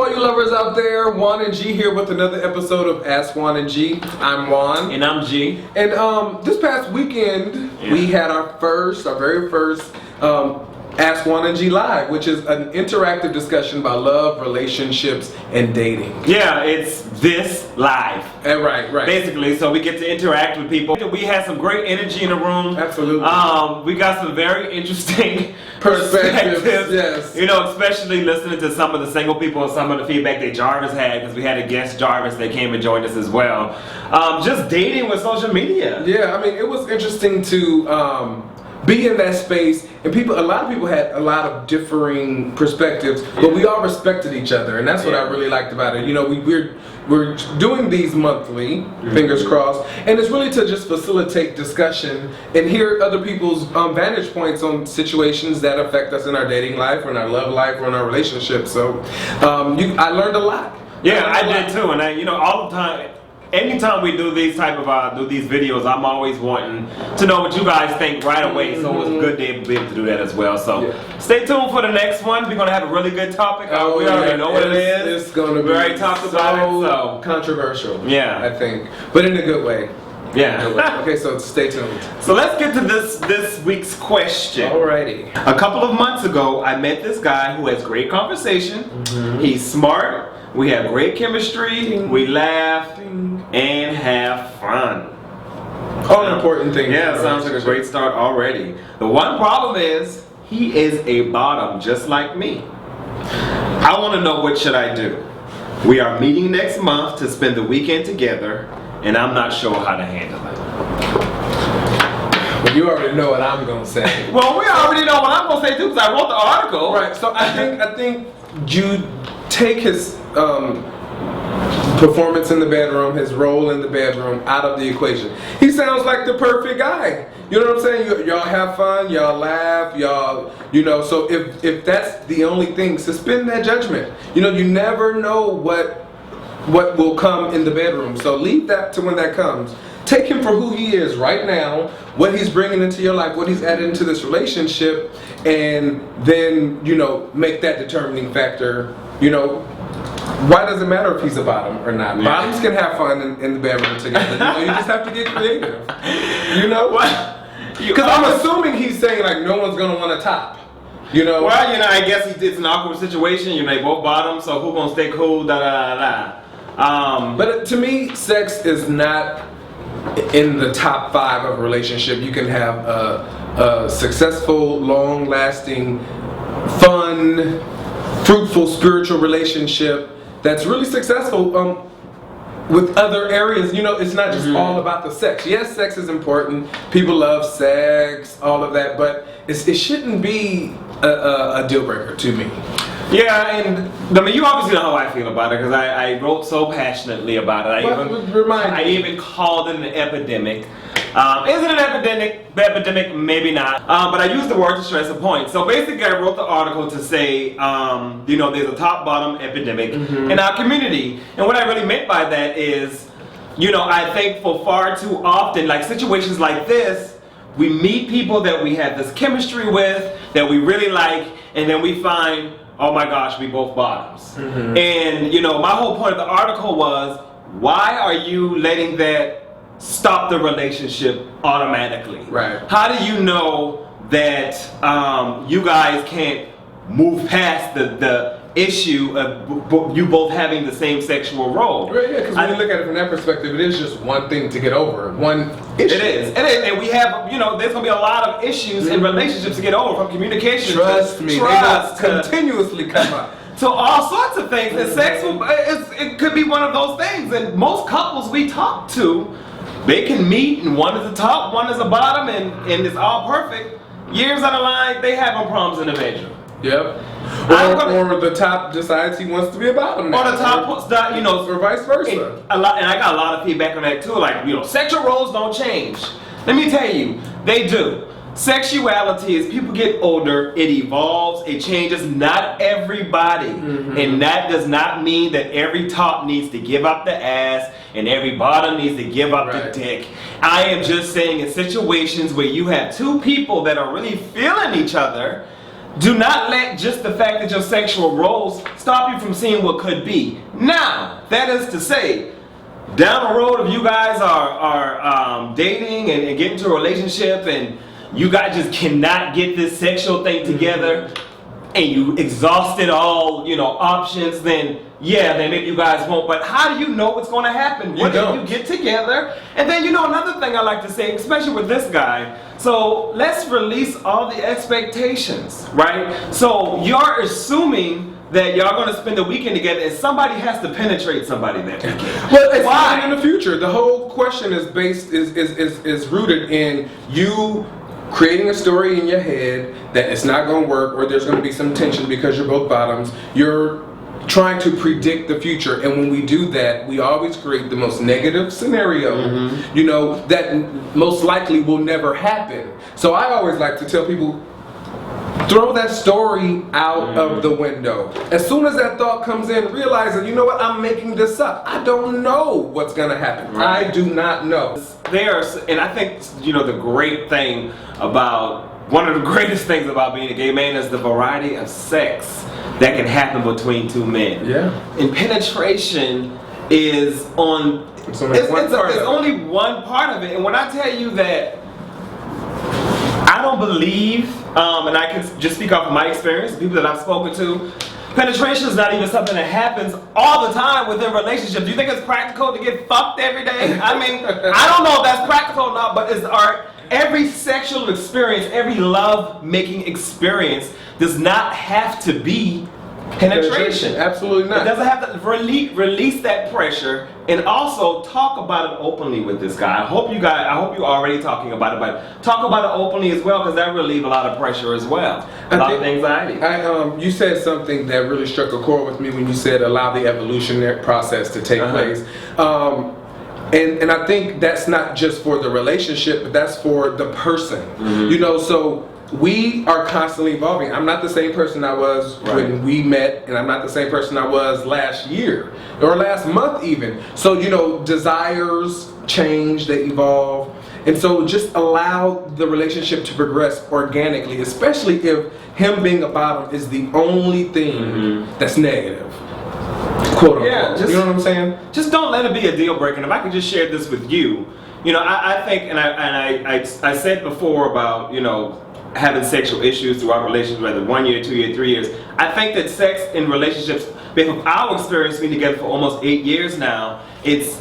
all you lovers out there, Juan and Gee here with another episode of Ask Juan and Gee. I'm Juan. And I'm Gee. And this past weekend, we had our very first Ask Juan and Gee Live, which is an interactive discussion about love, relationships, and dating. Yeah, it's this live. Right. Basically, so we get to interact with people. We had some great energy in the room. Absolutely. We got some very interesting perspectives. Yes. You know, especially listening to some of the single people and some of the feedback that Jarvis had, because we had a guest, Jarvis, that came and joined us as well. Just dating with social media. Yeah, I mean, it was interesting to be in that space, and a lot of people had a lot of differing perspectives, but we all respected each other, and that's what I really liked about it. You know, we're doing these monthly, fingers crossed, and it's really to just facilitate discussion and hear other people's vantage points on situations that affect us in our dating life, or in our love life, or in our relationship. So, I learned a lot. Yeah, I did too, and all the time. Anytime we do these type of these videos, I'm always wanting to know what you guys think right away. So it's good to be able to do that as well. So stay tuned for the next one. We're gonna have a really good topic. We already know what it is. It's gonna be we already talked about it. So controversial. Yeah, I think, but in a good way. Yeah. Okay, so stay tuned. So let's get to this week's question. Alrighty. A couple of months ago, I met this guy who has great conversation. He's smart. We have great chemistry. We laugh and have fun. All important things. Yeah, sounds like a great start already. The one problem is he is a bottom just like me. I want to know, what should I do? We are meeting next month to spend the weekend together, and I'm not sure how to handle it. Well, you already know what I'm gonna say. Well, we already know what I'm gonna say too, because I wrote the article. Right. So I think you take his performance in the bedroom, his role in the bedroom, out of the equation. He sounds like the perfect guy. You know what I'm saying? Y'all have fun, y'all laugh, so if that's the only thing, suspend that judgment. You know, you never know what will come in the bedroom. So leave that to when that comes. Take him for who he is right now, what he's bringing into your life, what he's added into this relationship, and then, make that determining factor. Why does it matter if he's a bottom or not? Yeah. Bottoms can have fun in the bedroom together. You just have to get creative. You know what? Because I'm assuming he's saying like no one's gonna want to top. Well, I guess it's an awkward situation. They both bottom, so who's gonna stay cool? But to me, sex is not in the top 5 of a relationship. You can have a successful, long-lasting, fun, fruitful spiritual relationship that's really successful with other areas. It's not just all about the sex. Yes, sex is important. People love sex, all of that, but it shouldn't be a deal breaker to me. Yeah, and you obviously know how I feel about it, because I wrote so passionately about it. I even called it an epidemic. Is it an epidemic? Epidemic, maybe not. But I used the word to stress a point. So basically, I wrote the article to say, there's a top-bottom epidemic in our community. And what I really meant by that is, I think for far too often, like situations like this, we meet people that we have this chemistry with, that we really like, and then we find, oh my gosh, we both bottoms. And, my whole point of the article was, why are you letting that stop the relationship automatically? Right. How do you know that you guys can't move past the issue of you both having the same sexual role? Right, yeah, because when you look at it from that perspective, it is just one thing to get over, one issue. It is, and we have, there's going to be a lot of issues in relationships to get over, from communication Trust me, trust, they will continuously come up. To all sorts of things, and sex, it could be one of those things, and most couples we talk to, they can meet, and one is the top, one is the bottom, and it's all perfect. Years down the line, they having problems in the bedroom. Yep. Or the top decides he wants to be a bottom now. Or the top puts that, or vice versa. And I got a lot of feedback on that too. Like, sexual roles don't change. Let me tell you, they do. Sexuality, as people get older, it evolves, it changes. Not everybody. And that does not mean that every top needs to give up the ass and every bottom needs to give up the dick. I am just saying, in situations where you have two people that are really feeling each other, do not let just the fact that your sexual roles stop you from seeing what could be. Now, that is to say, down the road, if you guys are dating and get into a relationship and you guys just cannot get this sexual thing together, and you exhausted all, options, then maybe you guys won't. But how do you know what's going to happen? What if you get together? And then, another thing I like to say, especially with this guy, so let's release all the expectations, right? So you're assuming that y'all going to spend the weekend together and somebody has to penetrate somebody that weekend. Well, it's not in the future. The whole question is is rooted in you creating a story in your head that it's not going to work, or there's going to be some tension because you're both bottoms. You're trying to predict the future, and when we do that, we always create the most negative scenario, that most likely will never happen. So I always like to tell people, throw that story out of the window. As soon as that thought comes in, realize that, I'm making this up. I don't know what's going to happen. Right. I do not know. And I think, the great thing about, one of the greatest things about being a gay man is the variety of sex that can happen between two men. Yeah. And penetration is it's only one part of it. And when I tell you that I don't believe, and I can just speak off of my experience, people that I've spoken to, penetration is not even something that happens all the time within relationships. Do you think it's practical to get fucked every day? I mean, I don't know if that's practical or not, but every sexual experience, every love-making experience does not have to be penetration. Absolutely not. It doesn't have to release that pressure, and also talk about it openly with this guy. I hope you're already talking about it, but talk about it openly as well, because that will relieve a lot of pressure as well. A lot of anxiety. You said something that really struck a chord with me when you said allow the evolutionary process to take place. And I think that's not just for the relationship, but that's for the person. So we are constantly evolving. I'm not the same person I was when we met, and I'm not the same person I was last year or last month even. So, desires change, they evolve. And so just allow the relationship to progress organically, especially if him being a bottom is the only thing that's negative. Quote unquote. Yeah, you know what I'm saying? Just don't let it be a deal breaker. And if I could just share this with you, I think, and I said before about, having sexual issues throughout relationships, whether 1 year, 2 years, 3 years. I think that sex in relationships, based on our experience being together for almost 8 years now, it's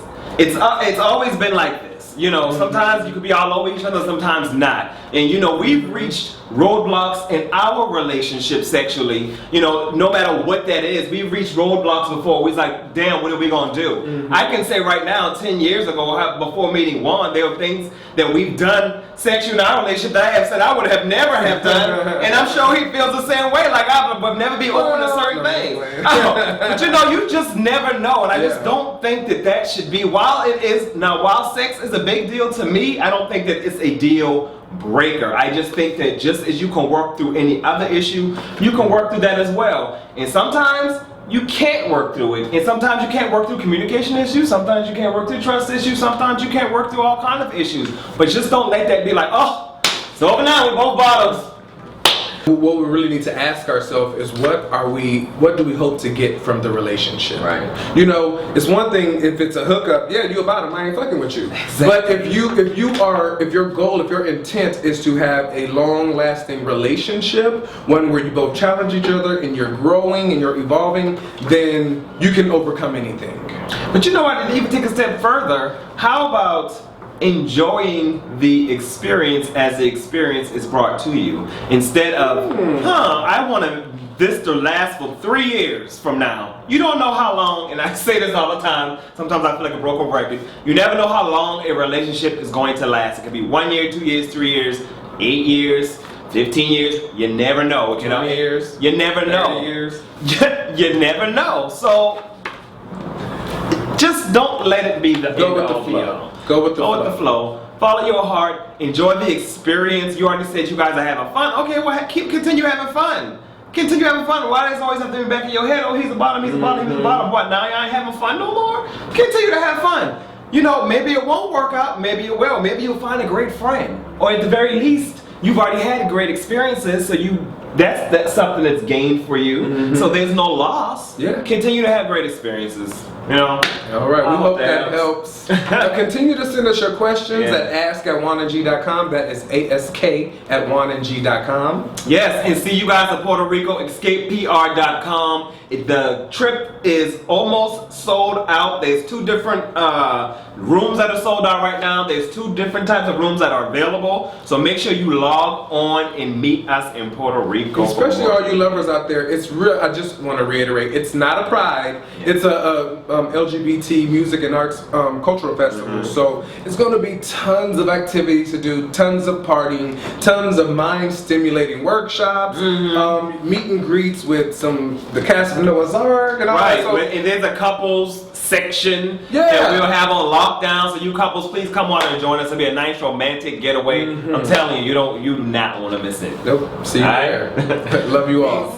always been like this. Sometimes you could be all over each other, sometimes not. And we've reached roadblocks in our relationship sexually. No matter what that is, we've reached roadblocks before. We're like, damn, what are we gonna do? I can say right now, 10 years ago, before meeting Juan, there were things that we've done sexually in our relationship that I have said I would have never have done, and I'm sure he feels the same way. Like I would never be open to certain things. But you just never know, and I just don't think that should be. While sex is a big deal to me, I don't think that it's a deal breaker. I just think that just as you can work through any other issue, you can work through that as well. And sometimes you can't work through it. And sometimes you can't work through communication issues. Sometimes you can't work through trust issues. Sometimes you can't work through all kinds of issues. But just don't let that be like, oh, it's over now, we're both bottoms. What we really need to ask ourselves is what do we hope to get from the relationship? Right. It's one thing if it's a hookup, you a bottom, I ain't fucking with you. Exactly. But if your intent is to have a long lasting relationship, one where you both challenge each other and you're growing and you're evolving, then you can overcome anything. But I didn't even take a step further. How about enjoying the experience as the experience is brought to you, instead of I want this to last for 3 years from now. You don't know how long, and I say this all the time, sometimes I feel like a broken record, you never know how long a relationship is going to last. It could be 1 year, 2 years, 3 years, 8 years, 15 years, you never know. 20 years, you never know. 30 years. You never know. So just don't let it be the Go with the flow. Go with the flow. Follow your heart. Enjoy the experience. You already said you guys are having fun. Okay, well, continue having fun. Continue having fun. Why does it always have to be in the back of your head? Oh, he's a bottom, he's a bottom, he's a bottom. What, now you ain't having fun no more? Continue to have fun. Maybe it won't work out. Maybe it will. Maybe you'll find a great friend. Or at the very least, you've already had great experiences, so you that's something that's gained for you. Mm-hmm. So there's no loss. Yeah. Continue to have great experiengs. You know. All right. We hope that helps. Continue to send us your questions at ask@juanandg.com. That is ask@juanandg.com. Yes, and see you guys in Puerto Rico. EscapePR.com. The trip is almost sold out. There's 2 different rooms that are sold out right now. There's 2 different types of rooms that are available. So make sure you log on and meet us in Puerto Rico. Especially all you lovers out there. It's real. I just want to reiterate. It's not a Pride. It's a LGBT music and arts cultural festival. So it's going to be tons of activities to do, tons of partying, tons of mind-stimulating workshops, meet and greets with the cast of Noah's Ark and all that. So, and there's a couples section Yeah. that we'll have on lockdown. So you couples, please come on and join us. It'll be a nice romantic getaway. I'm telling you, you do not want to miss it. Nope. See you All there. right. Love you all.